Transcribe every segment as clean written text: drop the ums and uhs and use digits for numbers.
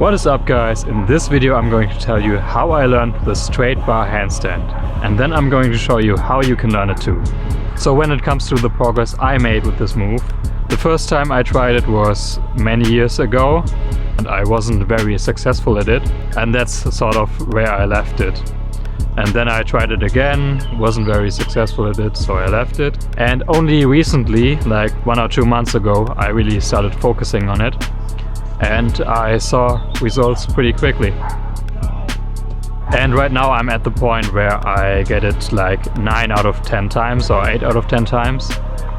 What is up guys, in this video I'm going to tell you how I learned the straight bar handstand, and then I'm going to show you how you can learn it too. So when it comes to the progress I made with this move, the first time I tried it was many years ago and I wasn't very successful at it, and that's sort of where I left it. And then I tried it again, wasn't very successful at it, so I left it. And only recently, like 1 or 2 months ago, I really started focusing on it. And I saw results pretty quickly. And right now I'm at the point where I get it like 9 out of 10 times or 8 out of 10 times.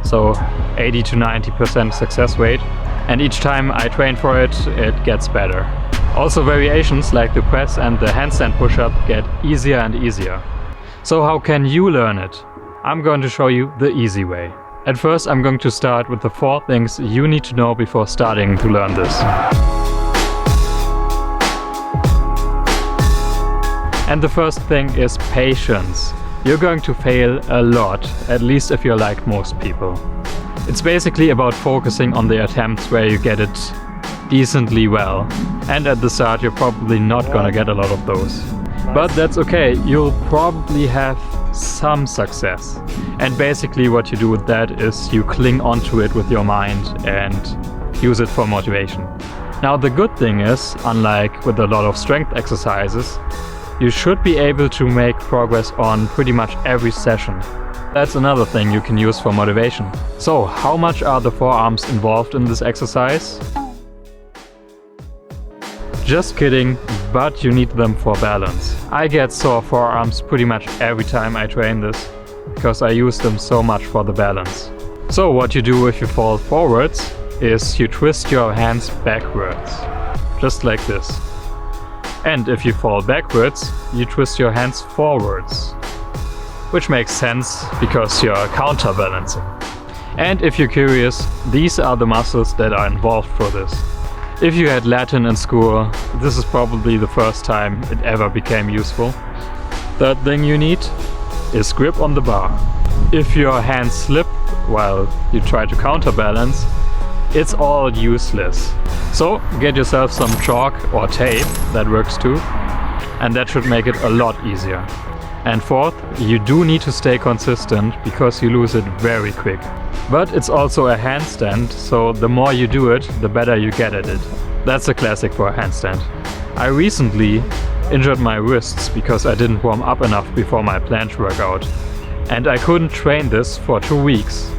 So 80 to 90% success rate. And each time I train for it, it gets better. Also variations like the press and the handstand push-up get easier and easier. So how can you learn it? I'm going to show you the easy way. At first I'm going to start with the 4 things you need to know before starting to learn this. And the first thing is patience. You're going to fail a lot, at least if you're like most people. It's basically about focusing on the attempts where you get it decently well. And at the start you're probably not gonna get a lot of those. But that's okay, you'll probably have some success. And basically what you do with that is you cling onto it with your mind and use it for motivation. Now the good thing is, unlike with a lot of strength exercises, you should be able to make progress on pretty much every session. That's another thing you can use for motivation. So how much are the forearms involved in this exercise? Just kidding, but you need them for balance. I get sore forearms pretty much every time I train this, because I use them so much for the balance. So what you do if you fall forwards is you twist your hands backwards, just like this. And if you fall backwards, you twist your hands forwards, which makes sense because you're counterbalancing. And if you're curious, these are the muscles that are involved for this. If you had Latin in school, this is probably the first time it ever became useful. Third thing you need is grip on the bar. If your hands slip while you try to counterbalance, it's all useless. So get yourself some chalk or tape, that works too, and that should make it a lot easier. And fourth, you do need to stay consistent because you lose it very quick. But it's also a handstand, so the more you do it, the better you get at it. That's a classic for a handstand. I recently injured my wrists because I didn't warm up enough before my planche workout. And I couldn't train this for 2 weeks.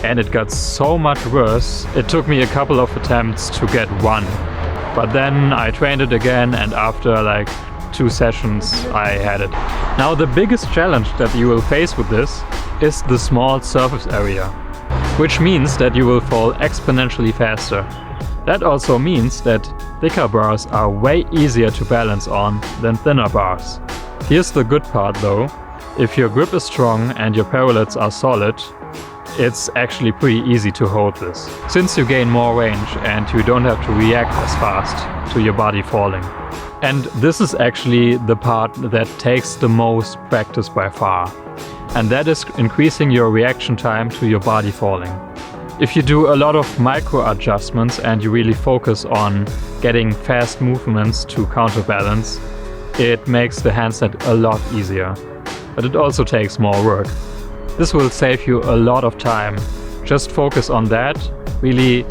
And it got so much worse, it took me a couple of attempts to get one. But then I trained it again, and after like 2 sessions I had it. Now the biggest challenge that you will face with this is the small surface area, which means that you will fall exponentially faster. That also means that thicker bars are way easier to balance on than thinner bars. Here's the good part though, if your grip is strong and your parallettes are solid, it's actually pretty easy to hold this, since you gain more range and you don't have to react as fast to your body falling. And this is actually the part that takes the most practice by far. And that is increasing your reaction time to your body falling. If you do a lot of micro adjustments and you really focus on getting fast movements to counterbalance, it makes the handstand a lot easier. But it also takes more work. This will save you a lot of time. Just focus on that, really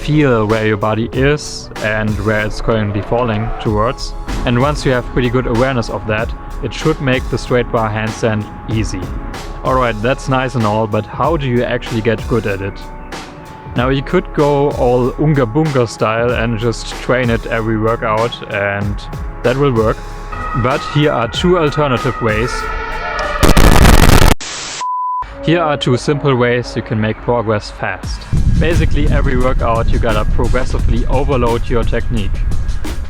feel where your body is and where it's currently falling towards. And once you have pretty good awareness of that, it should make the straight bar handstand easy. Alright, that's nice and all, but how do you actually get good at it? Now you could go all Unga Bunga style and just train it every workout, and that will work. But here are 2 alternative ways. Here are 2 simple ways you can make progress fast. Basically every workout you gotta progressively overload your technique.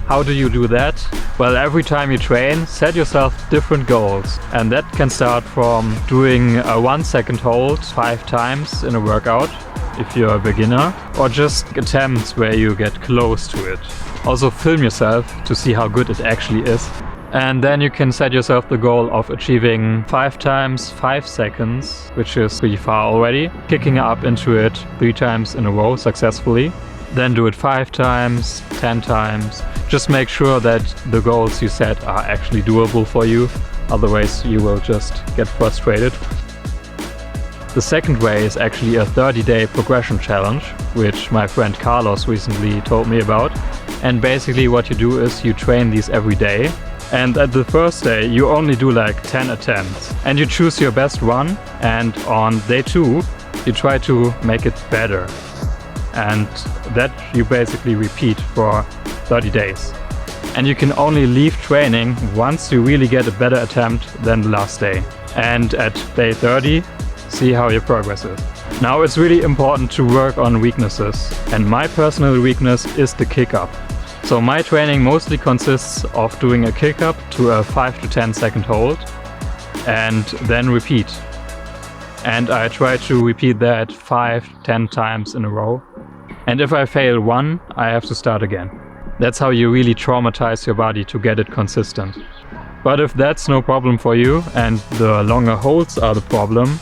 How do you do that? Well, every time you train, set yourself different goals. And that can start from doing a 1-second hold 5 times in a workout, if you're a beginner, or just attempts where you get close to it. Also film yourself to see how good it actually is. And then you can set yourself the goal of achieving 5 times 5 seconds, which is pretty far already. Kicking up into it 3 times in a row successfully. Then do it 5 times, 10 times, Just make sure that the goals you set are actually doable for you, otherwise you will just get frustrated. The second way is actually a 30-day progression challenge, which my friend Carlos recently told me about. And basically what you do is you train these every day. And at the first day you only do like 10 attempts. And you choose your best one, and on day 2 you try to make it better. And that you basically repeat for 30 days. And you can only leave training once you really get a better attempt than the last day. And at day 30, see how your progress is. Now it's really important to work on weaknesses, and my personal weakness is the kick-up. So my training mostly consists of doing a kick-up to a 5 to 10 second hold and then repeat. And I try to repeat that 5-10 times in a row. And if I fail one, I have to start again. That's how you really traumatize your body to get it consistent. But if that's no problem for you and the longer holds are the problem,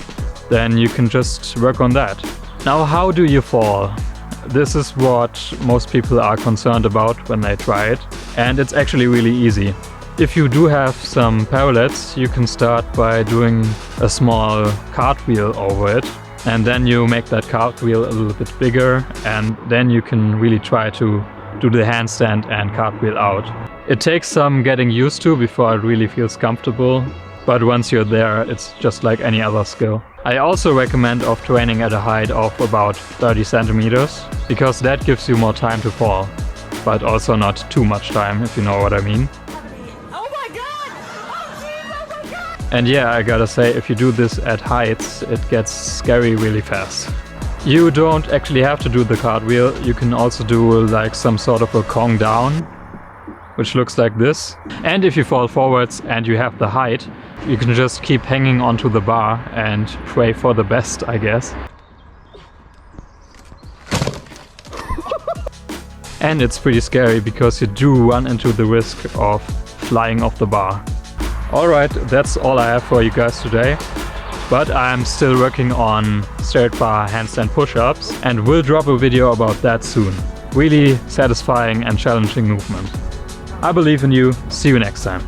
then you can just work on that. Now, how do you fall? This is what most people are concerned about when they try it, and it's actually really easy. If you do have some parallettes, you can start by doing a small cartwheel over it, and then you make that cartwheel a little bit bigger, and then you can really try to do the handstand and cartwheel out. It takes some getting used to before it really feels comfortable, but once you're there, it's just like any other skill. I also recommend training at a height of about 30 centimeters, because that gives you more time to fall, but also not too much time, if you know what I mean. Oh my god! Oh jeez, oh my god! And yeah, I gotta say, if you do this at heights, it gets scary really fast. You don't actually have to do the cartwheel, you can also do like some sort of a Kong down, which looks like this. And if you fall forwards and you have the height, you can just keep hanging onto the bar and pray for the best, I guess. And it's pretty scary because you do run into the risk of flying off the bar. Alright, that's all I have for you guys today. But I'm still working on straight bar handstand push-ups and will drop a video about that soon. Really satisfying and challenging movement. I believe in you. See you next time.